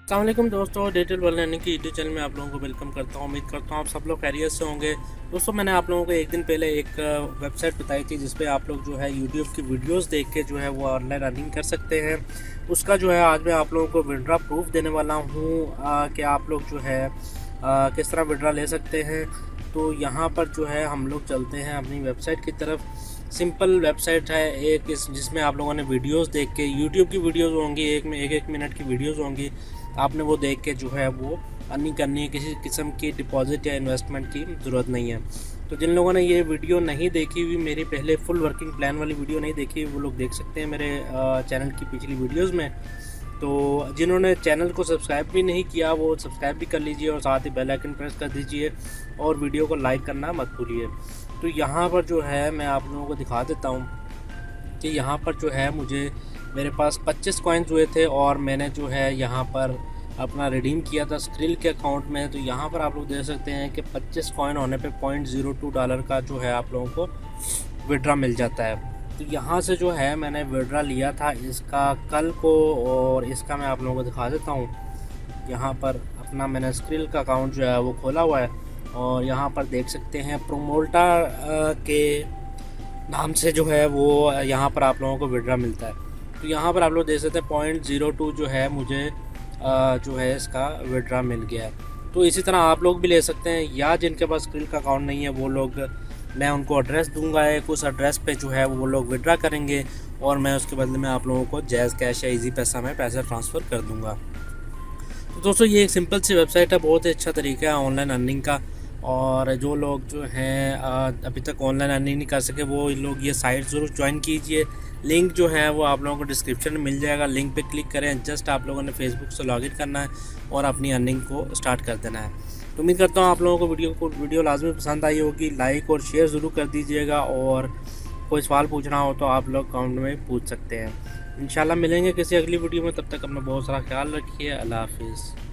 अस्सलाम वालेकुम दोस्तों, डिजिटल वर्ल्ड लर्निंग की यूट्यूब चैनल में आप लोगों को वेलकम करता हूं। उम्मीद करता हूं आप सब लोग खैरियत से होंगे। दोस्तों, मैंने आप लोगों को एक दिन पहले एक वेबसाइट बताई थी जिस पे आप लोग जो है यूट्यूब की वीडियोस देख के जो है वो ऑनलाइन अर्निंग कर सकते हैं। उसका जो है आज मैं आप लोगों को विड्रा प्रूफ देने वाला हूँ कि आप लोग जो है किस तरह विड्रा ले सकते हैं। तो यहाँ पर जो है हम लोग चलते हैं अपनी वेबसाइट की तरफ। सिंपल वेबसाइट है एक जिसमें आप लोगों ने वीडियोस देख के, यूट्यूब की वीडियोस होंगी, एक मिनट की वीडियोस होंगी, आपने वो देख के जो है वो अर्निंग करनी है। किसी किस्म की डिपॉजिट या इन्वेस्टमेंट की ज़रूरत नहीं है। तो जिन लोगों ने ये वीडियो नहीं देखी हुई, मेरी पहले फुल वर्किंग प्लान वाली वीडियो नहीं देखी हुई, वो लोग देख सकते हैं मेरे चैनल की पिछली वीडियोस में। तो जिन्होंने चैनल को सब्सक्राइब भी नहीं किया वो सब्सक्राइब भी कर लीजिए और साथ ही बेल आइकन प्रेस कर दीजिए और वीडियो को लाइक करना मत भूलिए। तो यहाँ पर जो है मैं आप लोगों को दिखा देता हूँ कि यहाँ पर जो है मेरे पास 25 कॉइन्स हुए थे और मैंने जो है यहाँ पर अपना रिडीम किया था स्क्रिल के अकाउंट में। तो यहाँ पर आप लोग देख सकते हैं कि 25 कॉइन होने पे $0.02 का जो है आप लोगों को विड्रा मिल जाता है। तो यहाँ से जो है मैंने विड्रा लिया था इसका कल को, और इसका मैं आप लोगों को दिखा देता हूँ। यहाँ पर अपना मैंने स्क्रिल का अकाउंट जो है वो खोला हुआ है और यहाँ पर देख सकते हैं प्रोमोटा के नाम से जो है वो यहाँ पर आप लोगों को विड्रा मिलता है। तो यहाँ पर आप लोग देख सकते हैं 0.02 जो है मुझे जो है इसका विड्रा मिल गया है। तो इसी तरह आप लोग भी ले सकते हैं, या जिनके पास स्क्रिल का अकाउंट नहीं है वो लोग, मैं उनको एड्रेस दूंगा, एक उस एड्रेस पे जो है वो लोग विड्रा करेंगे और मैं उसके बदले में आप लोगों को जैज़ कैश या इजी पैसा में पैसा ट्रांसफ़र कर दूंगा। तो दोस्तों, ये एक सिंपल सी वेबसाइट है, बहुत ही अच्छा तरीका है ऑनलाइन अर्निंग का। और जो लोग जो हैं अभी तक ऑनलाइन अर्निंग नहीं कर सके वो लोग ये साइट ज़रूर ज्वाइन कीजिए। लिंक जो है वो आप लोगों को डिस्क्रिप्शन में मिल जाएगा, लिंक पे क्लिक करें। जस्ट आप लोगों ने फेसबुक से लॉगिन करना है और अपनी अर्निंग को स्टार्ट कर देना है। तो उम्मीद करता हूँ आप लोगों को वीडियो लाजमी पसंद आई होगी। लाइक और शेयर ज़रूर कर दीजिएगा और कोई सवाल पूछना हो तो आप लोग कमेंट में पूछ सकते हैं। इंशाल्लाह मिलेंगे किसी अगली वीडियो में, तब तक अपना बहुत सारा ख्याल रखिए। अल्लाह हाफिज़।